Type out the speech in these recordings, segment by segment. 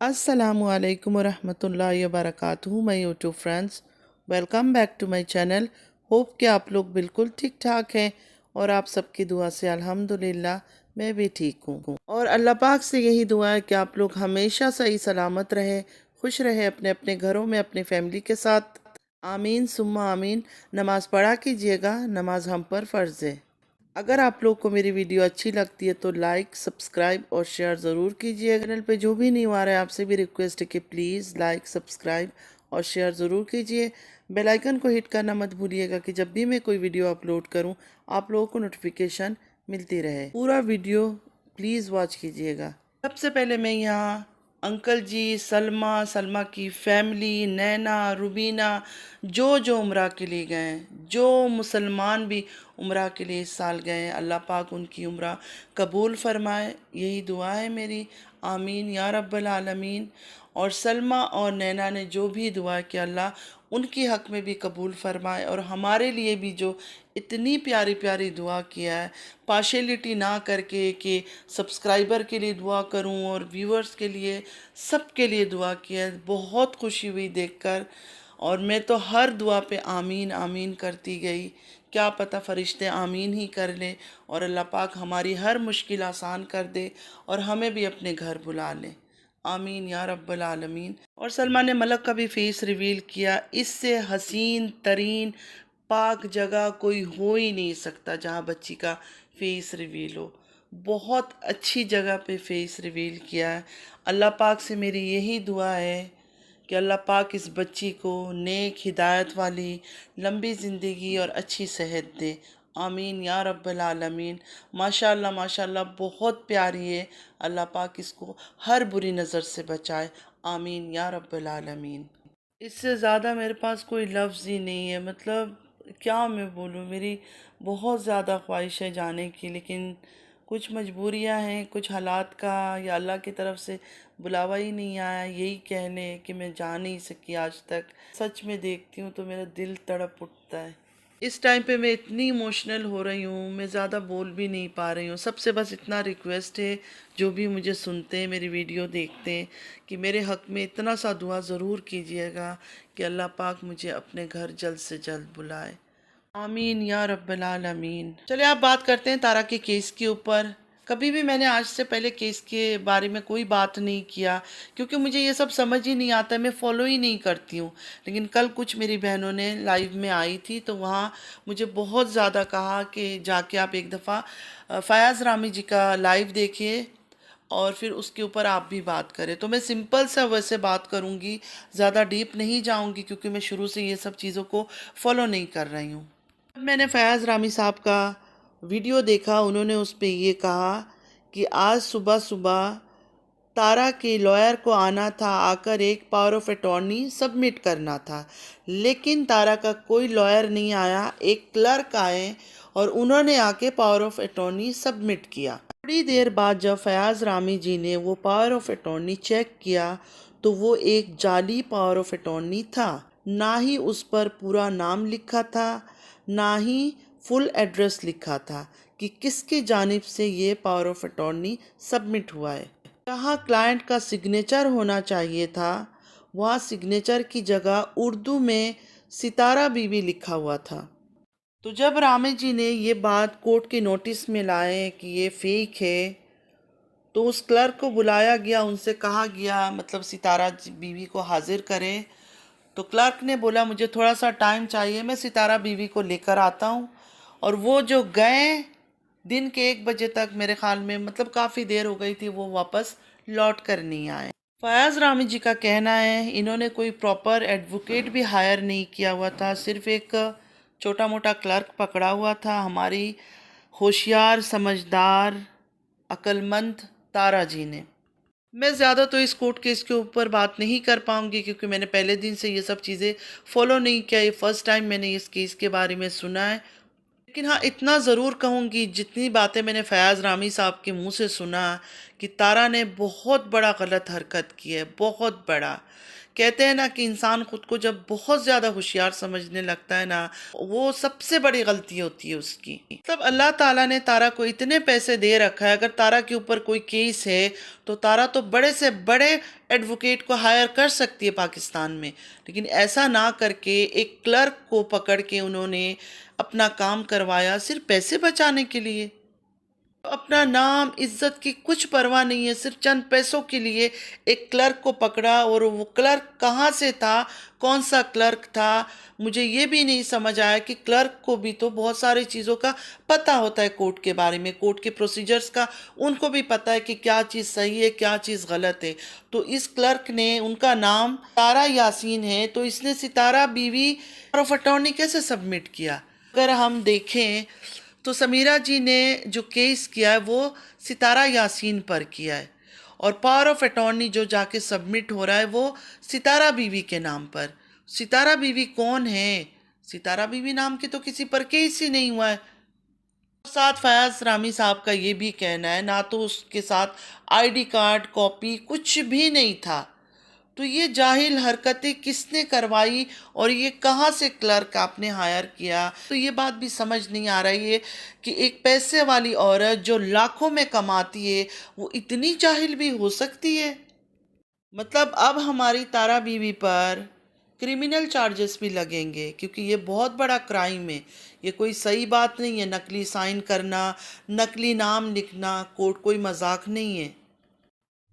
अस्सलामुअलैकुम वरहमतुल्लाहि वबरकातुहू my YouTube friends, welcome back to my channel. Hope कि आप लोग बिल्कुल ठीक ठाक हैं और आप सबकी दुआ से अल्हम्दुलिल्लाह मैं भी ठीक हूँ। और अल्लाह पाक से यही दुआ है कि आप लोग हमेशा सही सलामत रहे, खुश रहे अपने अपने घरों में अपनी फैमिली के साथ। आमीन सुम्मा आमीन। नमाज़ पढ़ा कीजिएगा, नमाज हम पर फ़र्ज़ है। अगर आप लोग को मेरी वीडियो अच्छी लगती है तो लाइक, सब्सक्राइब और शेयर ज़रूर कीजिए। चैनल पे जो भी न्यू आ रहा है आपसे भी रिक्वेस्ट है कि प्लीज़ लाइक, सब्सक्राइब और शेयर ज़रूर कीजिए। बेल आइकन को हिट करना मत भूलिएगा कि जब भी मैं कोई वीडियो अपलोड करूं आप लोगों को नोटिफिकेशन मिलती रहे। पूरा वीडियो प्लीज़ वॉच कीजिएगा। सबसे पहले मैं यहाँ अंकल जी, सलमा की फैमिली, नैना, रुबीना जो जो उम्रा के लिए गए हैं, जो मुसलमान भी उम्रा के लिए इस साल गए हैं, अल्लाह पाक उनकी उम्रा कबूल फरमाए, यही दुआ है मेरी। आमीन या रब्बल आलमीन। और सलमा और नैना ने जो भी दुआ किया अल्लाह उनकी हक में भी कबूल फरमाए, और हमारे लिए भी जो इतनी प्यारी प्यारी दुआ किया है, पार्शलिटी ना करके कि सब्सक्राइबर के लिए दुआ करूं और व्यूअर्स के लिए, सब के लिए दुआ किया है। बहुत खुशी हुई देखकर, और मैं तो हर दुआ पे आमीन आमीन करती गई। क्या पता फरिश्ते आमीन ही कर लें और अल्लाह पाक हमारी हर मुश्किल आसान कर दे और हमें भी अपने घर बुला लें। आमीन या रब्बल आलमीन। और सलमान ने मलक का भी फेस रिवील किया। इससे हसीन तरीन पाक जगह कोई हो ही नहीं सकता जहाँ बच्ची का फेस रिवील हो। बहुत अच्छी जगह पे फेस रिवील किया है। अल्लाह पाक से मेरी यही दुआ है कि अल्लाह पाक इस बच्ची को नेक हिदायत वाली लंबी ज़िंदगी और अच्छी सेहत दे। आमीन या रब्बल आलमीन। माशाल्लाह माशाल्लाह बहुत प्यारी है। अल्लाह पाक इसको हर बुरी नज़र से बचाए। आमीन या रब्बल आलमीन। इससे ज़्यादा मेरे पास कोई लफ्ज़ ही नहीं है। मतलब क्या मैं बोलूँ, मेरी बहुत ज़्यादा ख्वाहिश है जाने की, लेकिन कुछ मजबूरियां हैं, कुछ हालात का या अल्लाह की तरफ से बुलावा ही नहीं आया, यही कह लें कि मैं जा नहीं सकी आज तक। सच में देखती हूँ तो मेरा दिल तड़प उठता है। इस टाइम पे मैं इतनी इमोशनल हो रही हूँ, मैं ज़्यादा बोल भी नहीं पा रही हूँ। सबसे बस इतना रिक्वेस्ट है, जो भी मुझे सुनते हैं, मेरी वीडियो देखते हैं, कि मेरे हक़ में इतना सा दुआ ज़रूर कीजिएगा कि अल्लाह पाक मुझे अपने घर जल्द से जल्द बुलाए। आमीन या रब्बल आलमीन। चलिए आप बात करते हैं तारा के केस के ऊपर। कभी भी मैंने आज से पहले केस के बारे में कोई बात नहीं किया, क्योंकि मुझे ये सब समझ ही नहीं आता, मैं फॉलो ही नहीं करती हूँ। लेकिन कल कुछ मेरी बहनों ने लाइव में आई थी तो वहाँ मुझे बहुत ज़्यादा कहा कि जाके आप एक दफ़ा फ़याज़ रामी जी का लाइव देखिए और फिर उसके ऊपर आप भी बात करें। तो मैं सिंपल सा वैसे बात करूँगी, ज़्यादा डीप नहीं जाऊँगी, क्योंकि मैं शुरू से ये सब चीज़ों को फॉलो नहीं कर रही हूँ। मैंने फ़याज़ रामी साहब का वीडियो देखा, उन्होंने उस पे ये कहा कि आज सुबह सुबह तारा के लॉयर को आना था, आकर एक पावर ऑफ अटॉर्नी सबमिट करना था, लेकिन तारा का कोई लॉयर नहीं आया, एक क्लर्क आए और उन्होंने आके पावर ऑफ अटॉर्नी सबमिट किया। थोड़ी देर बाद जब फ़याज़ रामी जी ने वो पावर ऑफ अटॉर्नी चेक किया तो वो एक जाली पावर ऑफ अटॉर्नी था। ना ही उस पर पूरा नाम लिखा था, ना ही फुल एड्रेस लिखा था कि किसकी जानिब से ये पावर ऑफ अटॉर्नी सबमिट हुआ है। जहाँ क्लाइंट का सिग्नेचर होना चाहिए था, वहाँ सिग्नेचर की जगह उर्दू में सितारा बीबी लिखा हुआ था। तो जब रामे जी ने ये बात कोर्ट के नोटिस में लाए कि ये फेक है, तो उस क्लर्क को बुलाया गया, उनसे कहा गया मतलब सितारा बीवी को हाजिर करें। तो क्लर्क ने बोला मुझे थोड़ा सा टाइम चाहिए, मैं सितारा बीवी को लेकर आता हूँ। और वो जो गए, दिन के 1 बजे तक मेरे ख्याल में, मतलब काफ़ी देर हो गई थी, वो वापस लौट कर नहीं आए। फ़याज़ रामी जी का कहना है इन्होंने कोई प्रॉपर एडवोकेट भी हायर नहीं किया हुआ था, सिर्फ एक छोटा मोटा क्लर्क पकड़ा हुआ था। हमारी होशियार, समझदार, अक्लमंद तारा जी ने। मैं ज़्यादा तो इस कोर्ट केस के ऊपर बात नहीं कर पाऊँगी, क्योंकि मैंने पहले दिन से ये सब चीज़ें फॉलो नहीं किया, ये फ़र्स्ट टाइम मैंने इस केस के बारे में सुना है। लेकिन हाँ, इतना ज़रूर कहूँगी, जितनी बातें मैंने फ़याज़ रामी साहब के मुंह से सुना कि तारा ने बहुत बड़ा गलत हरकत की है, बहुत बड़ा। कहते हैं ना कि इंसान खुद को जब बहुत ज़्यादा होशियार समझने लगता है ना, वो सबसे बड़ी गलती होती है उसकी। मतलब अल्लाह ताला ने तारा को इतने पैसे दे रखा है, अगर तारा के ऊपर कोई केस है तो तारा तो बड़े से बड़े एडवोकेट को हायर कर सकती है पाकिस्तान में, लेकिन ऐसा ना करके एक क्लर्क को पकड़ के उन्होंने अपना काम करवाया सिर्फ पैसे बचाने के लिए। अपना नाम इज्जत की कुछ परवाह नहीं है, सिर्फ चंद पैसों के लिए एक क्लर्क को पकड़ा। और वो क्लर्क कहाँ से था, कौन सा क्लर्क था, मुझे ये भी नहीं समझ आया कि क्लर्क को भी तो बहुत सारी चीज़ों का पता होता है, कोर्ट के बारे में, कोर्ट के प्रोसीजर्स का उनको भी पता है कि क्या चीज़ सही है क्या चीज़ गलत है। तो इस क्लर्क ने, उनका नाम सितारा यासीन है, तो इसने सितारा बीवी ऑफ अटॉर्नी कैसे सबमिट किया? अगर हम देखें तो समीरा जी ने जो केस किया है वो सितारा यासीन पर किया है, और पावर ऑफ अटॉर्नी जो जाके सबमिट हो रहा है वो सितारा बीवी के नाम पर। सितारा बीवी कौन है? सितारा बीवी नाम की तो किसी पर केस ही नहीं हुआ है। साथ फयाज रामी साहब का ये भी कहना है, ना तो उसके साथ आईडी कार्ड कॉपी कुछ भी नहीं था। तो ये जाहिल हरकतें किसने करवाई और ये कहाँ से क्लर्क आपने हायर किया? तो ये बात भी समझ नहीं आ रही है कि एक पैसे वाली औरत जो लाखों में कमाती है वो इतनी जाहिल भी हो सकती है। मतलब अब हमारी तारा बीवी पर क्रिमिनल चार्जेस भी लगेंगे, क्योंकि ये बहुत बड़ा क्राइम है। ये कोई सही बात नहीं है, नकली साइन करना, नकली नाम लिखना, कोर्ट कोई मजाक नहीं है।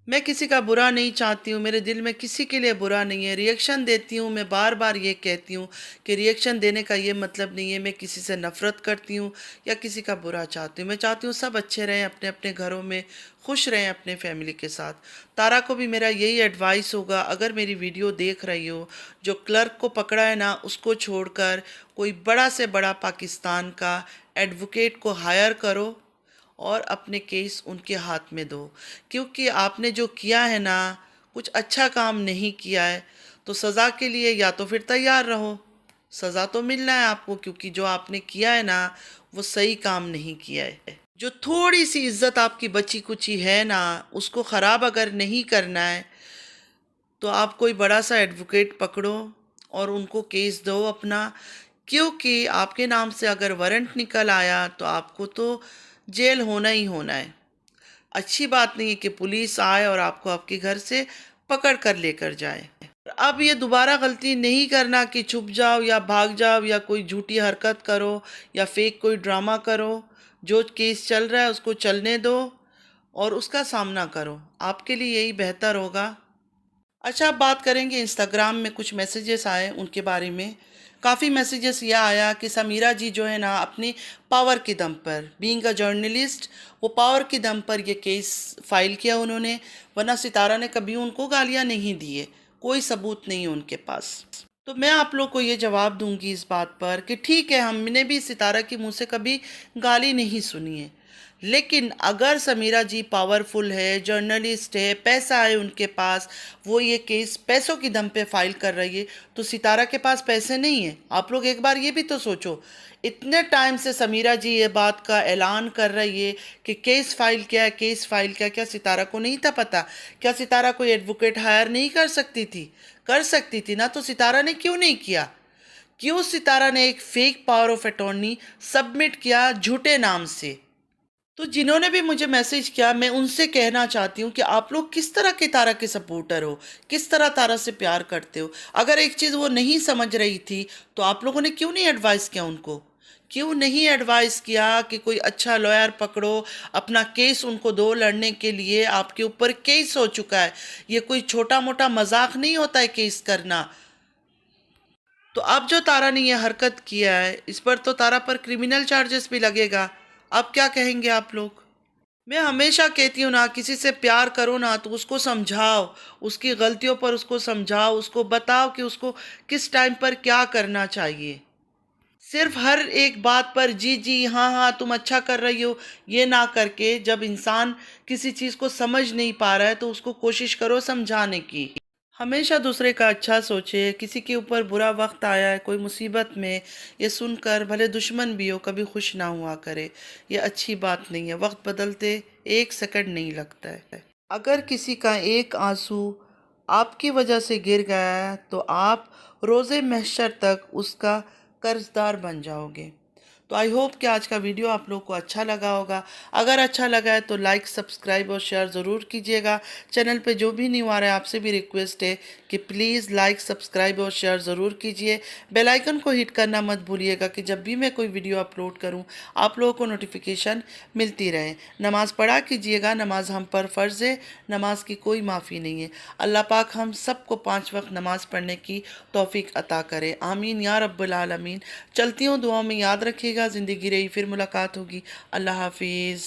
मैं किसी का बुरा नहीं चाहती हूँ, मेरे दिल में किसी के लिए बुरा नहीं है। रिएक्शन देती हूँ, मैं बार बार ये कहती हूँ कि रिएक्शन देने का ये मतलब नहीं है मैं किसी से नफ़रत करती हूँ या किसी का बुरा चाहती हूँ। मैं चाहती हूँ सब अच्छे रहें, अपने अपने घरों में खुश रहें अपने फैमिली के साथ। तारा को भी मेरा यही एडवाइस होगा, अगर मेरी वीडियो देख रही हो, जो क्लर्क को पकड़ा है ना उसको छोड़कर कोई बड़ा से बड़ा पाकिस्तान का एडवोकेट को हायर करो और अपने केस उनके हाथ में दो। क्योंकि आपने जो किया है ना, कुछ अच्छा काम नहीं किया है, तो सज़ा के लिए या तो फिर तैयार रहो, सज़ा तो मिलना है आपको, क्योंकि जो आपने किया है ना वो सही काम नहीं किया है। जो थोड़ी सी इज्जत आपकी बची कुची है ना, उसको ख़राब अगर नहीं करना है तो आप कोई बड़ा सा एडवोकेट पकड़ो और उनको केस दो अपना। क्योंकि आपके नाम से अगर वारंट निकल आया तो आपको तो जेल होना ही होना है। अच्छी बात नहीं है कि पुलिस आए और आपको आपके घर से पकड़ कर लेकर जाए। अब ये दोबारा गलती नहीं करना कि छुप जाओ या भाग जाओ या कोई झूठी हरकत करो या फेक कोई ड्रामा करो। जो केस चल रहा है उसको चलने दो और उसका सामना करो, आपके लिए यही बेहतर होगा। अच्छा, अब बात करेंगे इंस्टाग्राम में कुछ मैसेजेस आए उनके बारे में। काफ़ी मैसेजेस यह आया कि समीरा जी जो है ना अपनी पावर के दम पर, बीइंग अ जर्नलिस्ट, वो पावर के दम पर ये केस फाइल किया उन्होंने, वरना सितारा ने कभी उनको गालियां नहीं दी है, कोई सबूत नहीं है उनके पास। तो मैं आप लोग को ये जवाब दूंगी इस बात पर कि ठीक है, हमने भी सितारा के मुंह से कभी गाली नहीं सुनी है, लेकिन अगर समीरा जी पावरफुल है, जर्नलिस्ट है, पैसा है उनके पास, वो ये केस पैसों की दम पे फाइल कर रही है, तो सितारा के पास पैसे नहीं है? आप लोग एक बार ये भी तो सोचो। इतने टाइम से समीरा जी ये बात का ऐलान कर रही है कि केस फाइल किया है, केस फाइल किया। क्या सितारा को नहीं था पता? क्या सितारा कोई एडवोकेट हायर नहीं कर सकती थी? कर सकती थी ना, तो सितारा ने क्यों नहीं किया? क्यों सितारा ने एक fake power of attorney submit किया झूठे नाम से? तो जिन्होंने भी मुझे मैसेज किया, मैं उनसे कहना चाहती हूँ कि आप लोग किस तरह के तारा के सपोर्टर हो, किस तरह तारा से प्यार करते हो। अगर एक चीज़ वो नहीं समझ रही थी तो आप लोगों ने क्यों नहीं एडवाइस किया उनको? क्यों नहीं एडवाइस किया कि कोई अच्छा लॉयर पकड़ो, अपना केस उनको दो लड़ने के लिए? आपके ऊपर केस हो चुका है, ये कोई छोटा मोटा मजाक नहीं होता है केस करना। तो अब जो तारा ने ये हरकत किया है, इस पर तो तारा पर क्रिमिनल चार्जेस भी लगेगा। अब क्या कहेंगे आप लोग? मैं हमेशा कहती हूँ ना, किसी से प्यार करो ना तो उसको समझाओ, उसकी गलतियों पर उसको समझाओ, उसको बताओ कि उसको किस टाइम पर क्या करना चाहिए। सिर्फ हर एक बात पर जी जी हाँ हाँ तुम अच्छा कर रही हो, ये ना करके जब इंसान किसी चीज़ को समझ नहीं पा रहा है तो उसको कोशिश करो समझाने की। हमेशा दूसरे का अच्छा सोचे। किसी के ऊपर बुरा वक्त आया है, कोई मुसीबत में, ये सुनकर भले दुश्मन भी हो कभी खुश ना हुआ करे। ये अच्छी बात नहीं है। वक्त बदलते एक सेकंड नहीं लगता है। अगर किसी का एक आंसू आपकी वजह से गिर गया है तो आप रोज़े महशर तक उसका कर्जदार बन जाओगे। तो आई होप कि आज का वीडियो आप लोग को अच्छा लगा होगा। अगर अच्छा लगा है तो लाइक सब्सक्राइब और शेयर ज़रूर कीजिएगा। चैनल पे जो भी न्यू आ रहा है आपसे भी रिक्वेस्ट है कि प्लीज़ लाइक सब्सक्राइब और शेयर ज़रूर कीजिए। बेल आइकन को हिट करना मत भूलिएगा कि जब भी मैं कोई वीडियो अपलोड करूं आप लोगों को नोटिफिकेशन मिलती रहे। नमाज़ पढ़ा कीजिएगा। नमाज हम पर फ़र्ज़ है। नमाज की कोई माफ़ी नहीं है। अल्लाह पाक हम सबको 5 वक्त नमाज पढ़ने की तौफीक अता करे। आमीन या रब्बुल आलमीन। चलती हूँ, दुआओं में याद रखिएगा। ज़िंदगी रही फिर मुलाकात होगी। अल्लाह हाफिज़।